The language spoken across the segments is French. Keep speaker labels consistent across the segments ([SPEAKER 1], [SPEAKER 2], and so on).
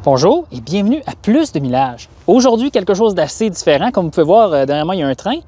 [SPEAKER 1] Bonjour et bienvenue à Plus de Millage. Aujourd'hui, quelque chose d'assez différent. Comme vous pouvez voir, derrière moi, il y a un train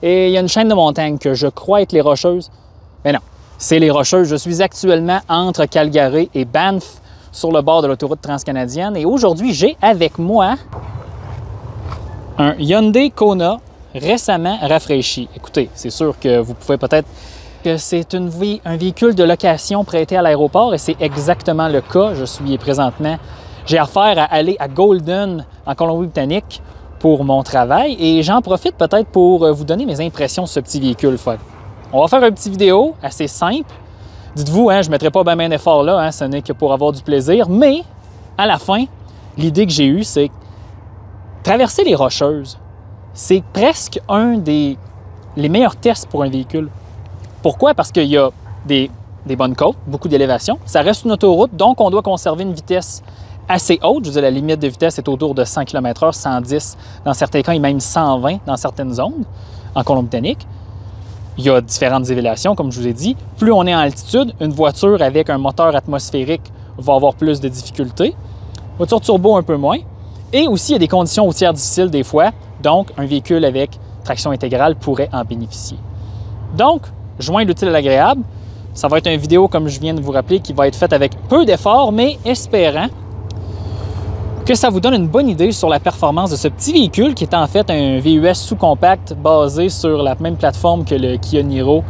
[SPEAKER 1] et il y a une chaîne de montagne que je crois être les Rocheuses. Mais non, c'est les Rocheuses. Je suis actuellement entre Calgary et Banff sur le bord de l'autoroute transcanadienne. Et aujourd'hui, j'ai avec moi un Hyundai Kona récemment rafraîchi. Écoutez, c'est sûr que vous pouvez peut-être que c'est un véhicule de location prêté à l'aéroport et c'est exactement le cas. Je suis présentement... J'ai affaire à aller à Golden, en Colombie-Britannique, pour mon travail et j'en profite peut-être pour vous donner mes impressions sur ce petit véhicule. On va faire une petite vidéo assez simple. Dites-vous, je ne mettrai pas bien d'effort là, ce n'est que pour avoir du plaisir, mais à la fin, l'idée que j'ai eue, c'est traverser les Rocheuses. C'est presque les meilleurs tests pour un véhicule. Pourquoi? Parce qu'il y a des bonnes côtes, beaucoup d'élévation. Ça reste une autoroute, donc on doit conserver une vitesse assez haute. Je veux dire, la limite de vitesse est autour de 100 km/h, 110 dans certains cas et même 120 dans certaines zones en Colombie-Britannique. Il y a différentes élévations, comme je vous ai dit. Plus on est en altitude, une voiture avec un moteur atmosphérique va avoir plus de difficultés. Voiture turbo, un peu moins. Et aussi, il y a des conditions routières difficiles des fois, donc un véhicule avec traction intégrale pourrait en bénéficier. Donc, joint l'utile à l'agréable, ça va être une vidéo, comme je viens de vous rappeler, qui va être faite avec peu d'efforts, mais espérant que ça vous donne une bonne idée sur la performance de ce petit véhicule qui est en fait un VUS sous-compact basé sur la même plateforme que le Kia Niro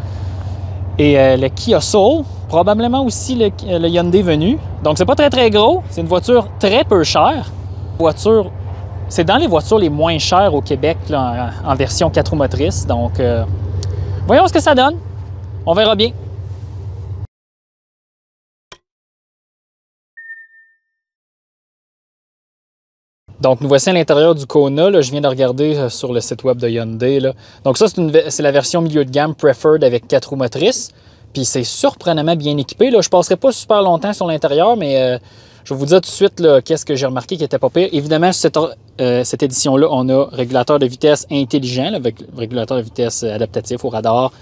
[SPEAKER 1] et le Kia Soul, probablement aussi le Hyundai Venue. Donc c'est pas très gros, c'est une voiture très peu chère. C'est dans les voitures les moins chères au Québec là, en version 4 roues motrices. Donc voyons ce que ça donne, on verra bien. Donc, nous voici à l'intérieur du Kona. Là, je viens de regarder sur le site web de Hyundai. Là. Donc ça, c'est la version milieu de gamme Preferred avec 4 roues motrices. Puis c'est surprenamment bien équipé. Là. Je ne passerai pas super longtemps sur l'intérieur, mais je vais vous dire tout de suite qu'est-ce que j'ai remarqué qui n'était pas pire. Évidemment, cette édition-là, on a régulateur de vitesse intelligent, là, avec régulateur de vitesse adaptatif au radar.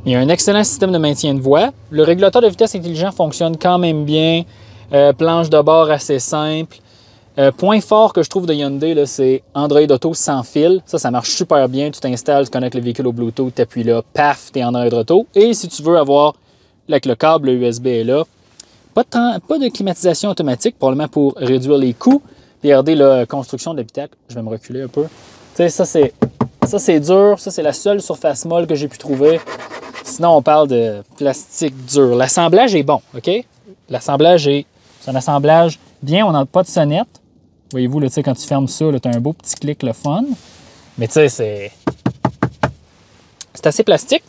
[SPEAKER 1] Il y a un excellent système de maintien de voie. Le régulateur de vitesse intelligent fonctionne quand même bien. Planche de bord assez simple. Point fort que je trouve de Hyundai, c'est Android Auto sans fil. Ça marche super bien. Tu t'installes, tu connectes le véhicule au Bluetooth, tu appuies là, paf, tu es Android Auto. Et si tu veux avoir, avec le câble USB est là, pas de climatisation automatique, probablement pour réduire les coûts. Regardez la construction de l'habitacle. Je vais me reculer un peu. Tu sais, ça c'est dur. Ça, c'est la seule surface molle que j'ai pu trouver. Sinon, on parle de plastique dur. L'assemblage est bon, OK? L'assemblage c'est un assemblage bien. On n'a pas de sonnette. Voyez-vous, là, quand tu fermes ça, tu as un beau petit clic, le fun. Mais tu sais, c'est assez plastique.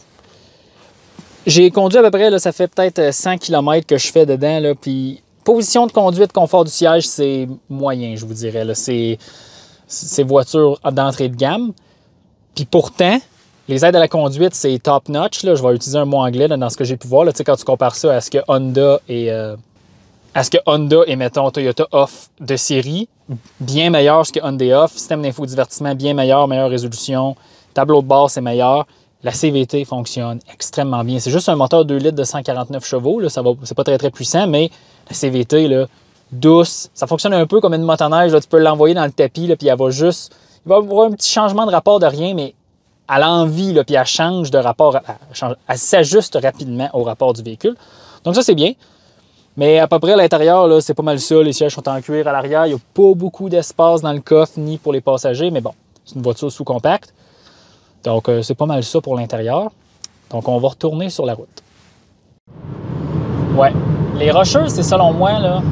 [SPEAKER 1] J'ai conduit à peu près, là, ça fait peut-être 100 km que je fais dedans. Là, puis position de conduite, confort du siège, c'est moyen, je vous dirais. C'est voiture d'entrée de gamme. Puis pourtant, les aides à la conduite, c'est top-notch. Je vais utiliser un mot anglais là, dans ce que j'ai pu voir. Là, quand tu compares ça à ce que Honda et mettons, Toyota offre de série, bien meilleur ce que Hyundai offre. Système d'infodivertissement bien meilleur, meilleure résolution. Tableau de bord, c'est meilleur. La CVT fonctionne extrêmement bien. C'est juste un moteur 2 litres de 149 chevaux. Là, c'est pas très puissant, mais la CVT, là, douce. Ça fonctionne un peu comme une motoneige. Là, tu peux l'envoyer dans le tapis, là, puis il va avoir un petit changement de rapport de rien, mais à l'envie, puis elle change de rapport. Elle s'ajuste rapidement au rapport du véhicule. Donc ça, c'est bien. Mais à peu près à l'intérieur, c'est pas mal ça. Les sièges sont en cuir à l'arrière. Il n'y a pas beaucoup d'espace dans le coffre ni pour les passagers. Mais bon, c'est une voiture sous-compacte. Donc, c'est pas mal ça pour l'intérieur. Donc, on va retourner sur la route. Ouais. Les Rocheuses, c'est selon moi, là,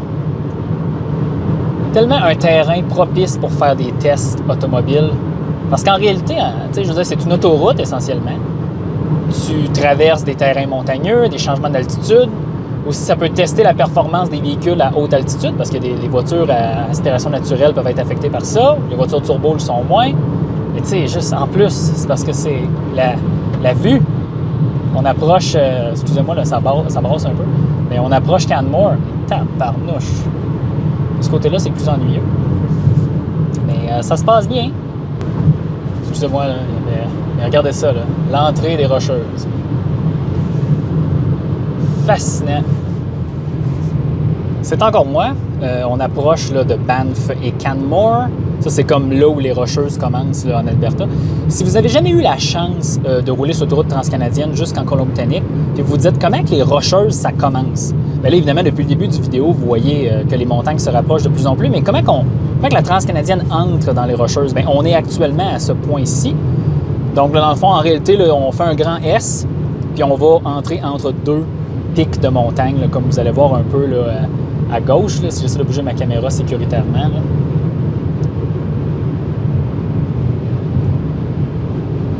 [SPEAKER 1] tellement un terrain propice pour faire des tests automobiles. Parce qu'en réalité, je veux dire, c'est une autoroute essentiellement. Tu traverses des terrains montagneux, des changements d'altitude. Aussi, ça peut tester la performance des véhicules à haute altitude parce que les voitures à aspiration naturelle peuvent être affectées par ça. Les voitures turbo le sont moins. Mais tu sais, juste en plus, c'est parce que c'est la vue. On approche, excusez-moi, là, ça brasse un peu, mais on approche Canmore. Tabarnouche. De ce côté-là, c'est plus ennuyeux. Mais ça se passe bien. Excusez-moi, là, mais regardez ça, là. L'entrée des Rocheuses. Fascinant. c'est encore moi. On approche là, de Banff et Canmore. Ça, c'est comme là où les Rocheuses commencent là, en Alberta. Si vous n'avez jamais eu la chance de rouler sur l'autoroute transcanadienne jusqu'en Colombie-Britannique, puis vous dites comment que les Rocheuses, ça commence? Bien là, évidemment, depuis le début du vidéo, vous voyez que les montagnes se rapprochent de plus en plus, mais comment que la transcanadienne entre dans les Rocheuses? Bien, on est actuellement à ce point-ci. Donc là, dans le fond, en réalité, là, on fait un grand S, puis on va entrer entre deux pics de montagne, là, comme vous allez voir un peu là, à gauche, là, si j'essaie de bouger ma caméra sécuritairement. Là.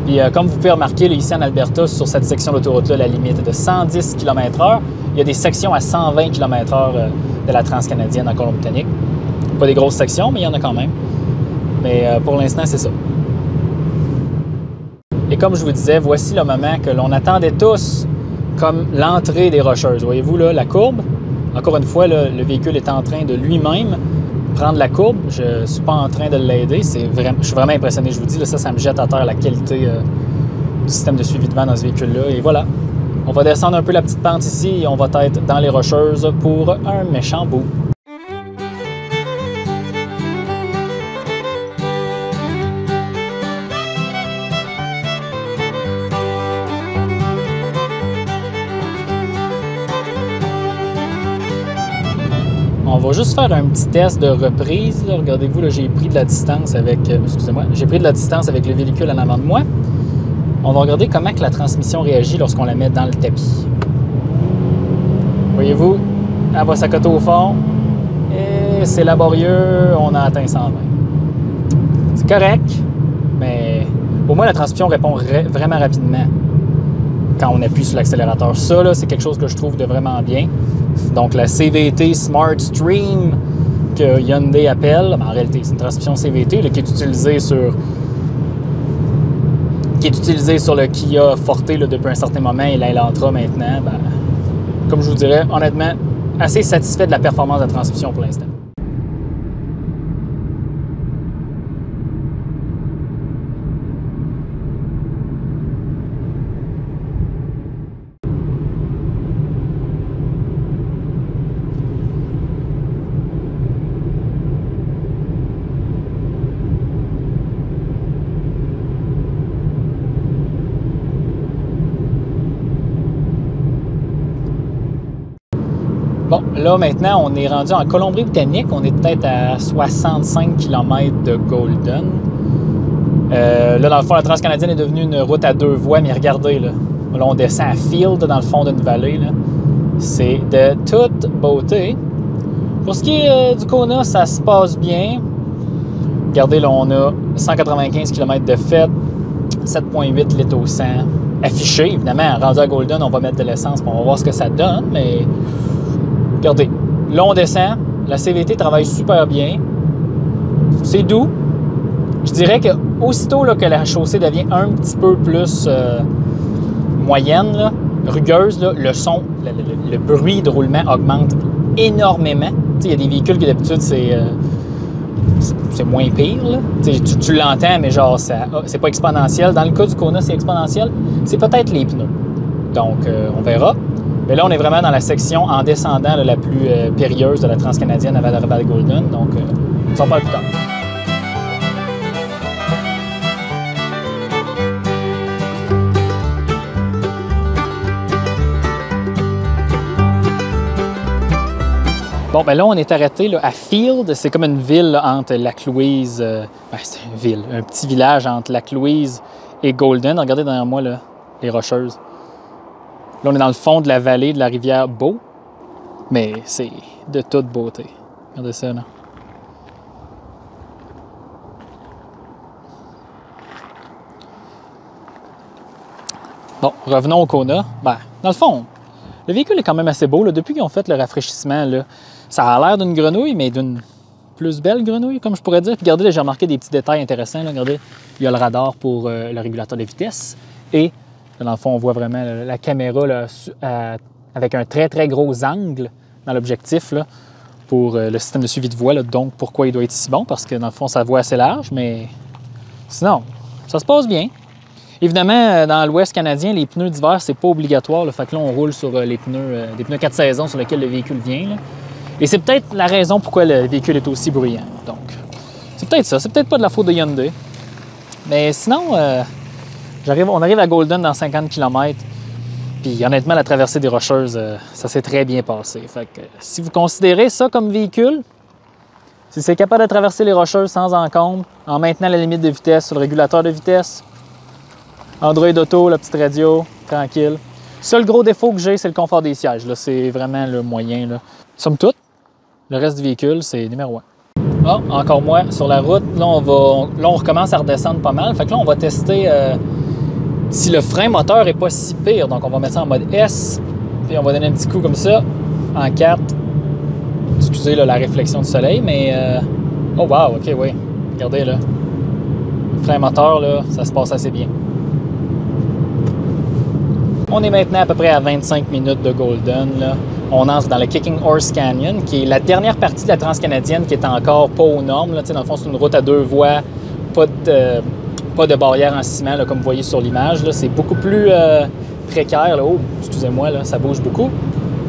[SPEAKER 1] Puis comme vous pouvez remarquer, là, ici en Alberta, sur cette section d'autoroute-là, la limite est de 110 km/h. Il y a des sections à 120 km/h de la transcanadienne en Colombie-Britannique. Pas des grosses sections, mais il y en a quand même. Mais pour l'instant, c'est ça. Et comme je vous disais, voici le moment que l'on attendait tous comme l'entrée des Rocheuses. Voyez-vous là, la courbe? Encore une fois, là, le véhicule est en train de lui-même prendre la courbe. Je ne suis pas en train de l'aider. Je suis vraiment impressionné. Je vous dis, là, ça me jette à terre la qualité du système de suivi de vent dans ce véhicule-là. Et voilà. On va descendre un peu la petite pente ici et on va être dans les Rocheuses pour un méchant bout. On va juste faire un petit test de reprise. Regardez-vous, là, j'ai pris de la distance avec... excusez-moi, j'ai pris de la distance avec le véhicule en avant de moi. On va regarder comment que la transmission réagit lorsqu'on la met dans le tapis. Voyez-vous, elle va s'accoter au fond. Et c'est laborieux, on a atteint 120. C'est correct, mais au moins la transmission répond vraiment rapidement quand on appuie sur l'accélérateur. Ça, là, c'est quelque chose que je trouve de vraiment bien. Donc, la CVT Smart Stream que Hyundai appelle, en réalité, c'est une transmission CVT là, qui est utilisée sur le Kia Forte là, depuis un certain moment et l'Elantra maintenant. Ben, comme je vous dirais, honnêtement, assez satisfait de la performance de la transmission pour l'instant. Bon, là, maintenant, on est rendu en Colombie-Britannique. On est peut-être à 65 km de Golden. Là, dans le fond, la transcanadienne est devenue une route à 2 voies, mais regardez, là, on descend à Field, dans le fond d'une vallée. C'est de toute beauté. Pour ce qui est du Kona, ça se passe bien. Regardez, là, on a 195 km de fête, 7,8 litres au 100. Affiché, évidemment, rendu à Golden, on va mettre de l'essence, on va voir ce que ça donne, mais... Regardez, là on descend, la CVT travaille super bien, c'est doux. Je dirais que aussitôt là, que la chaussée devient un petit peu plus moyenne, là, rugueuse, là, le son, le bruit de roulement augmente énormément. Il y a des véhicules que d'habitude c'est moins pire. Là. Tu l'entends, mais genre c'est pas exponentiel. Dans le cas du Kona, c'est exponentiel. C'est peut-être les pneus. Donc on verra. Mais là, on est vraiment dans la section en descendant là, la plus périlleuse de la transcanadienne avant d'arriver à Golden. Donc, on s'en parle plus tard. Bon, ben là, on est arrêté là, à Field. C'est comme une ville là, entre Laclouise... c'est une ville, un petit village entre Laclouise et Golden. Regardez derrière moi, là, les Rocheuses. Là, on est dans le fond de la vallée de la rivière Beau, mais c'est de toute beauté. Regardez ça, là. Bon, revenons au Kona. Ben, dans le fond, le véhicule est quand même assez beau. Là. Depuis qu'ils ont fait le rafraîchissement, là, ça a l'air d'une grenouille, mais d'une plus belle grenouille, comme je pourrais dire. Puis regardez, là, j'ai remarqué des petits détails intéressants. Là. Regardez, il y a le radar pour le régulateur de vitesse et... Dans le fond, on voit vraiment la caméra là, avec un très, très gros angle dans l'objectif pour le système de suivi de voie. Là. Donc, pourquoi il doit être si bon? Parce que, dans le fond, sa voie est assez large, mais sinon, ça se passe bien. Évidemment, dans l'Ouest canadien, les pneus d'hiver, c'est pas obligatoire. Là. Fait que là, on roule sur les pneus, des pneus 4 saisons sur lesquels le véhicule vient. Là. Et c'est peut-être la raison pourquoi le véhicule est aussi bruyant. Donc, c'est peut-être ça. C'est peut-être pas de la faute de Hyundai. Mais sinon, on arrive à Golden dans 50 km. Puis honnêtement, la traversée des Rocheuses, ça s'est très bien passé. Fait que si vous considérez ça comme véhicule, si c'est capable de traverser les Rocheuses sans encombre, en maintenant la limite de vitesse sur le régulateur de vitesse, Android Auto, la petite radio, tranquille. Seul gros défaut que j'ai, c'est le confort des sièges. C'est vraiment le moyen. Là. Somme toute, le reste du véhicule, c'est numéro 1. Ah, encore moins sur la route. Là, on recommence à redescendre pas mal. Fait que là, on va tester si le frein moteur est pas si pire. Donc, on va mettre ça en mode S. Puis, on va donner un petit coup comme ça, en 4. Excusez là, la réflexion du soleil, mais... Oh, wow, OK, oui. Regardez, là. Le frein moteur, là, ça se passe assez bien. On est maintenant à peu près à 25 minutes de Golden, là. On entre dans le Kicking Horse Canyon, qui est la dernière partie de la Transcanadienne qui est encore pas aux normes. Là. Dans le fond, c'est une route à 2 voies, pas de barrière en ciment, là, comme vous voyez sur l'image. C'est beaucoup plus précaire. Là. Oh, excusez-moi, là, ça bouge beaucoup.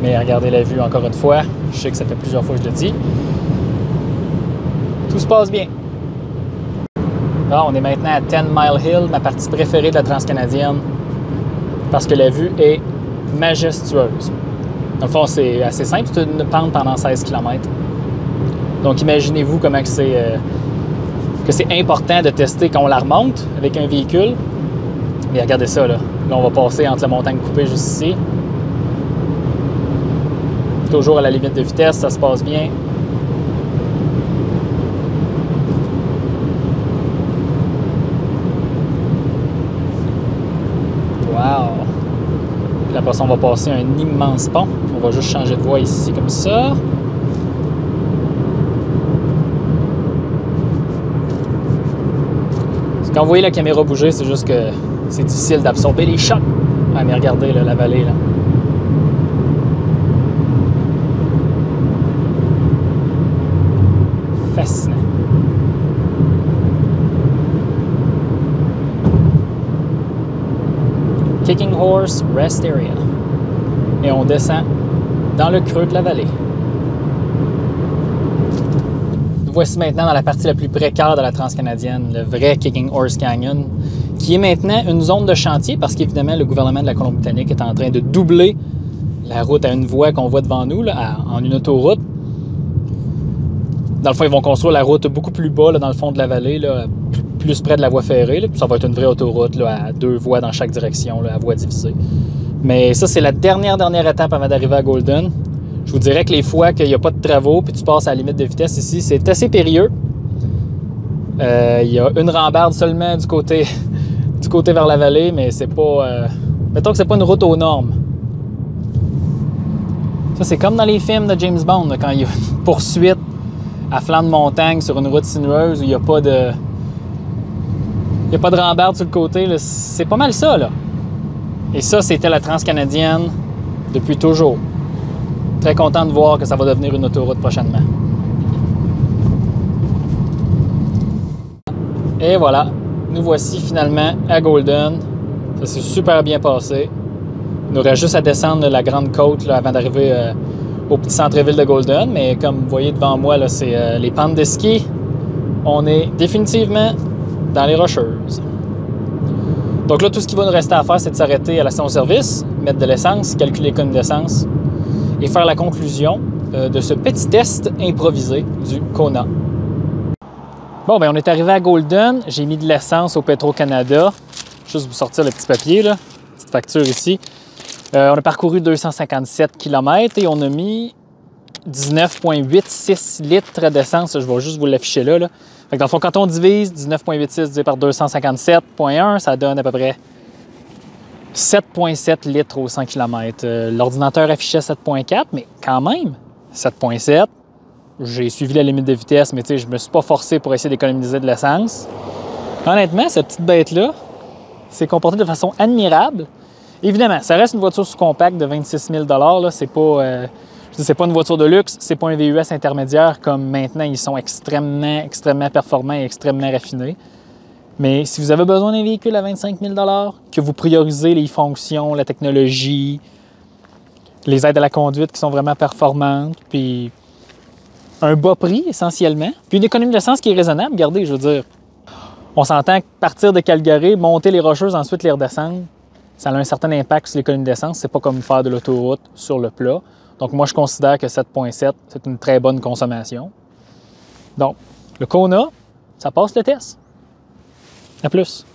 [SPEAKER 1] Mais regardez la vue encore une fois. Je sais que ça fait plusieurs fois que je le dis. Tout se passe bien. Bon, on est maintenant à 10 Mile Hill, ma partie préférée de la Transcanadienne, parce que la vue est majestueuse. Dans le fond, c'est assez simple, c'est une pente pendant 16 km. Donc, imaginez-vous comment que c'est important de tester quand on la remonte avec un véhicule. Et regardez ça, là. Là, on va passer entre la montagne coupée juste ici. Toujours à la limite de vitesse, ça se passe bien. Wow! Puis après ça, on va passer un immense pont. On va juste changer de voie ici, comme ça. Quand vous voyez la caméra bouger, c'est juste que c'est difficile d'absorber les chocs. Ah, mais regardez, là, la vallée, là. Fascinant. Kicking Horse Rest Area. Et on descend dans le creux de la vallée. Nous voici maintenant dans la partie la plus précaire de la Transcanadienne, le vrai Kicking Horse Canyon, qui est maintenant une zone de chantier parce qu'évidemment, le gouvernement de la Colombie-Britannique est en train de doubler la route à une voie qu'on voit devant nous, là, en une autoroute. Dans le fond, ils vont construire la route beaucoup plus bas, là, dans le fond de la vallée, là, plus près de la voie ferrée. Là, puis ça va être une vraie autoroute là, à 2 voies dans chaque direction, là, à voie divisée. Mais ça, c'est la dernière étape avant d'arriver à Golden. Je vous dirais que les fois qu'il n'y a pas de travaux puis tu passes à la limite de vitesse ici, c'est assez périlleux. Il y a une rambarde seulement du côté vers la vallée, mais c'est pas... mettons que c'est pas une route aux normes. Ça, c'est comme dans les films de James Bond, là, quand il y a une poursuite à flanc de montagne sur une route sinueuse où il n'y a pas de... Il n'y a pas de rambarde sur le côté. C'est pas mal ça, là. Et ça, c'était la Transcanadienne depuis toujours. Très content de voir que ça va devenir une autoroute prochainement. Et voilà, nous voici finalement à Golden. Ça s'est super bien passé. Il nous reste juste à descendre la grande côte là, avant d'arriver au petit centre-ville de Golden. Mais comme vous voyez devant moi, là, c'est les pentes de ski. On est définitivement dans les Rocheuses. Donc là, tout ce qu'il va nous rester à faire, c'est de s'arrêter à la station-service, mettre de l'essence, calculer l'économie d'essence et faire la conclusion de ce petit test improvisé du Kona. Bon, bien, on est arrivé à Golden. J'ai mis de l'essence au Petro-Canada. Juste vous sortir le petit papier, là. Petite facture ici. On a parcouru 257 km et on a mis 19,86 litres d'essence. Je vais juste vous l'afficher là, là. Fait que dans le fond, quand on divise 19,86 divisé par 257,1, ça donne à peu près 7,7 litres au 100 km. L'ordinateur affichait 7,4, mais quand même, 7,7. J'ai suivi la limite de vitesse, mais je me suis pas forcé pour essayer d'économiser de l'essence. Honnêtement, cette petite bête-là s'est comportée de façon admirable. Évidemment, ça reste une voiture sous-compacte de 26 000 $. C'est pas... c'est pas une voiture de luxe, c'est pas un VUS intermédiaire comme maintenant, ils sont extrêmement performants et extrêmement raffinés. Mais si vous avez besoin d'un véhicule à 25 000 $, que vous priorisez les fonctions, la technologie, les aides à la conduite qui sont vraiment performantes, puis un bas prix essentiellement, puis une économie d'essence qui est raisonnable. Regardez, je veux dire, on s'entend que partir de Calgary, monter les Rocheuses, ensuite les redescendre, ça a un certain impact sur l'économie d'essence. C'est pas comme faire de l'autoroute sur le plat. Donc moi, je considère que 7,7, c'est une très bonne consommation. Donc, le Kona, ça passe le test. À plus.